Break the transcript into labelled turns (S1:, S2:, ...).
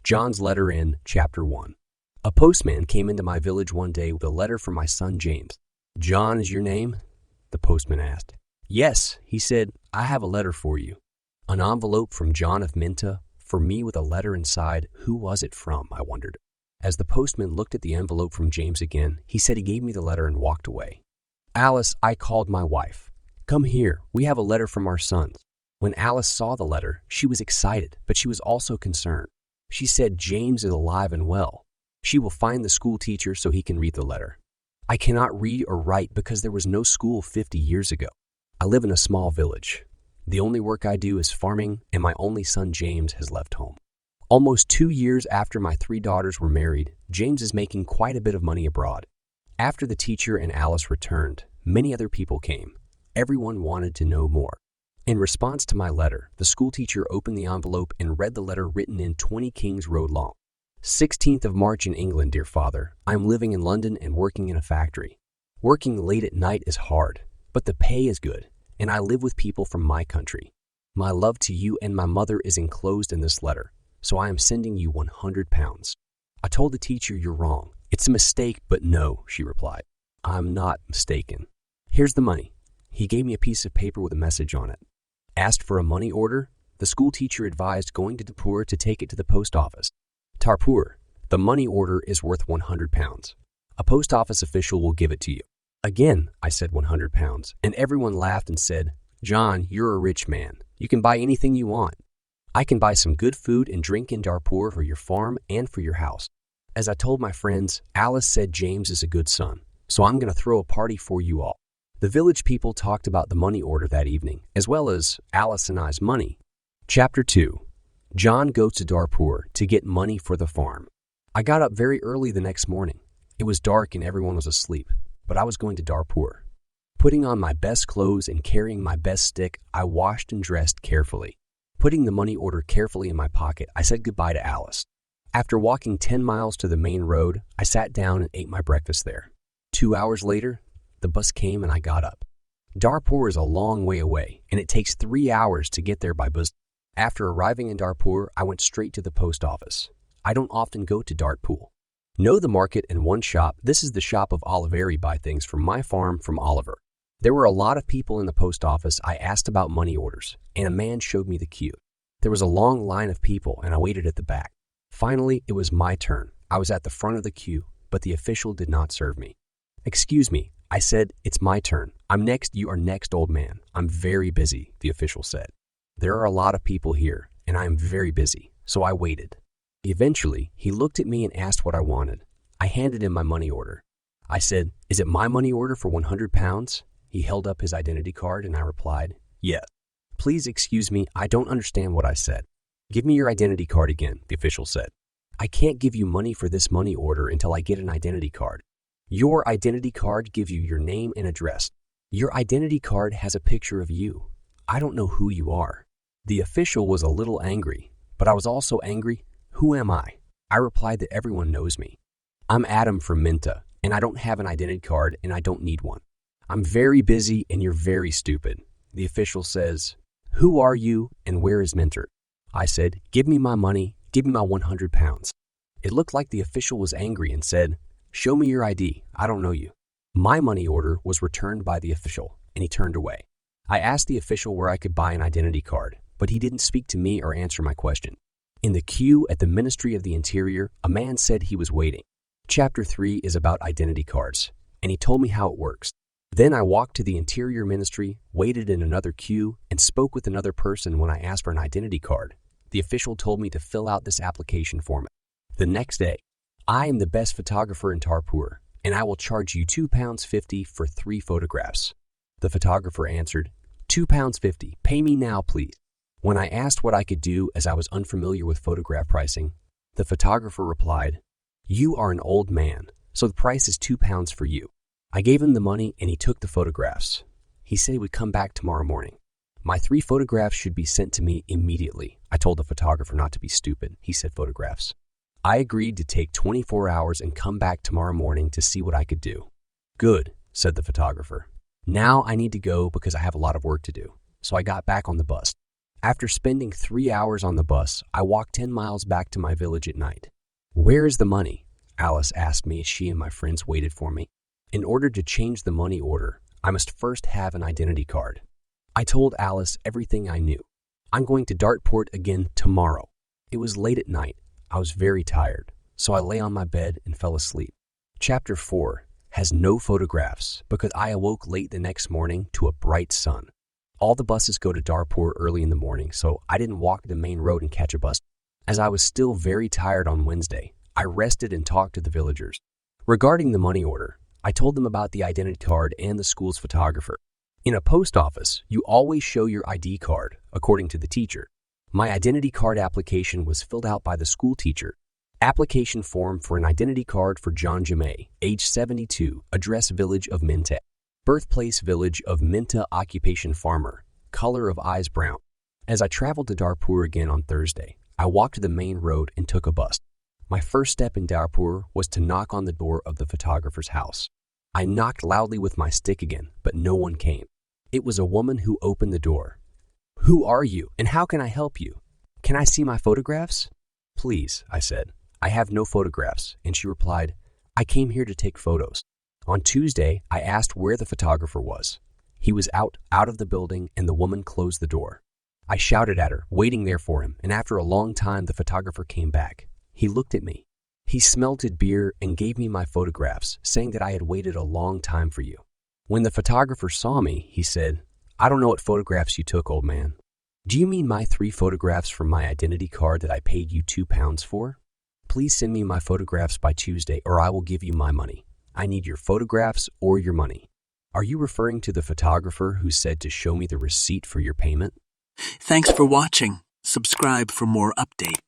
S1: John's letter in Chapter 1. A postman came into my village one day with a letter from my son James. "John is your name?" the postman asked. "Yes," he said, "I have a letter for you." An envelope from John of Minta, for me with a letter inside. Who was it from, I wondered. As the postman looked at the envelope from James again, he said he gave me the letter and walked away. "Alice," I called my wife. "Come here, we have a letter from our sons." When Alice saw the letter, she was excited, but she was also concerned. She said James is alive and well. She will find the school teacher so he can read the letter. I cannot read or write because there was no school 50 years ago. I live in a small village. The only work I do is farming, and my only son James has left home. Almost 2 years after my 3 daughters were married, James is making quite a bit of money abroad. After the teacher and Alice returned, many other people came. Everyone wanted to know more. In response to my letter, the school teacher opened the envelope and read the letter written in 20 Kings Road long. 16th of March in England, dear father. I am living in London and working in a factory. Working late at night is hard, but the pay is good, and I live with people from my country. My love to you and my mother is enclosed in this letter, so I am sending you £100. I told the teacher you're wrong. It's a mistake, but no, she replied. I'm not mistaken. Here's the money. He gave me a piece of paper with a message on it. Asked for a money order, the school teacher advised going to Darpur to take it to the post office. Darpur, the money order is worth £100. A post office official will give it to you. Again, I said £100, and everyone laughed and said, John, you're a rich man. You can buy anything you want. I can buy some good food and drink in Darpur for your farm and for your house. As I told my friends, Alice said James is a good son, so I'm going to throw a party for you all. The village people talked about the money order that evening, as well as Alice and I's money. Chapter 2. John goes to Darpur to get money for the farm. I got up very early the next morning. It was dark and everyone was asleep, but I was going to Darpur. Putting on my best clothes and carrying my best stick, I washed and dressed carefully. Putting the money order carefully in my pocket, I said goodbye to Alice. After walking 10 miles to the main road, I sat down and ate my breakfast there. 2 hours later, the bus came and I got up. Darpur is a long way away, and it takes 3 hours to get there by bus. After arriving in Darpur, I went straight to the post office. I don't often go to Dartpool. Know the market and one shop. This is the shop of Oliveri. Buy things from my farm from Oliver. There were a lot of people in the post office. I asked about money orders, and a man showed me the queue. There was a long line of people, and I waited at the back. Finally, it was my turn. I was at the front of the queue, but the official did not serve me. Excuse me, I said, it's my turn. I'm next. You are next, old man. I'm very busy, the official said. There are a lot of people here, and I am very busy, so I waited. Eventually, he looked at me and asked what I wanted. I handed him my money order. I said, is it my money order for £100? He held up his identity card, and I replied, yes. Please excuse me, I don't understand what I said. Give me your identity card again, the official said. I can't give you money for this money order until I get an identity card. Your identity card gives you your name and address. Your identity card has a picture of you. I don't know who you are. The official was a little angry, but I was also angry. Who am I? I replied that everyone knows me. I'm Adam from Minta, and I don't have an identity card, and I don't need one. I'm very busy, and you're very stupid. The official says, who are you, and where is Minta? I said, give me my money, give me my £100. It looked like the official was angry and said, show me your ID, I don't know you. My money order was returned by the official, and he turned away. I asked the official where I could buy an identity card, but he didn't speak to me or answer my question. In the queue at the Ministry of the Interior, a man said he was waiting. Chapter 3 is about identity cards, and he told me how it works. Then I walked to the Interior Ministry, waited in another queue, and spoke with another person when I asked for an identity card. The official told me to fill out this application form. The next day, I am the best photographer in Darpur, and I will charge you £2.50 for 3 photographs. The photographer answered, £2.50, pay me now, please. When I asked what I could do as I was unfamiliar with photograph pricing, the photographer replied, you are an old man, so the price is £2 for you. I gave him the money and he took the photographs. He said he would come back tomorrow morning. My 3 photographs should be sent to me immediately. I told the photographer not to be stupid. He said photographs. I agreed to take 24 hours and come back tomorrow morning to see what I could do. Good, said the photographer. Now I need to go because I have a lot of work to do. So I got back on the bus. After spending 3 hours on the bus, I walked 10 miles back to my village at night. "Where is the money?" Alice asked me as she and my friends waited for me. In order to change the money order, I must first have an identity card. I told Alice everything I knew. "I'm going to Dartport again tomorrow." It was late at night. I was very tired, so I lay on my bed and fell asleep. Chapter 4 has no photographs because I awoke late the next morning to a bright sun. All the buses go to Dartport early in the morning, so I didn't walk the main road and catch a bus. As I was still very tired on Wednesday, I rested and talked to the villagers. Regarding the money order, I told them about the identity card and the school's photographer. In a post office, you always show your ID card, according to the teacher. My identity card application was filled out by the school teacher. Application form for an identity card for John Jamay, age 72, address Village of Minta. Birthplace Village of Minta, occupation farmer, color of eyes brown. As I traveled to Dartport again on Thursday, I walked to the main road and took a bus. My first step in Dartport was to knock on the door of the photographer's house. I knocked loudly with my stick again, but no one came. It was a woman who opened the door. "Who are you, and how can I help you? Can I see my photographs?" "Please," I said. "I have no photographs," and she replied, "I came here to take photos." On Tuesday, I asked where the photographer was. He was out of the building, and the woman closed the door. I shouted at her, waiting there for him, and after a long time, the photographer came back. He looked at me. He smelled beer and gave me my photographs, saying that I had waited a long time for you. When the photographer saw me, he said, "I don't know what photographs you took, old man. Do you mean my 3 photographs from my identity card that I paid you £2 for? Please send me my photographs by Tuesday, or I will give you my money. I need your photographs or your money." "Are you referring to the photographer who said to show me the receipt for your payment?"
S2: Thanks for watching. Subscribe for more updates.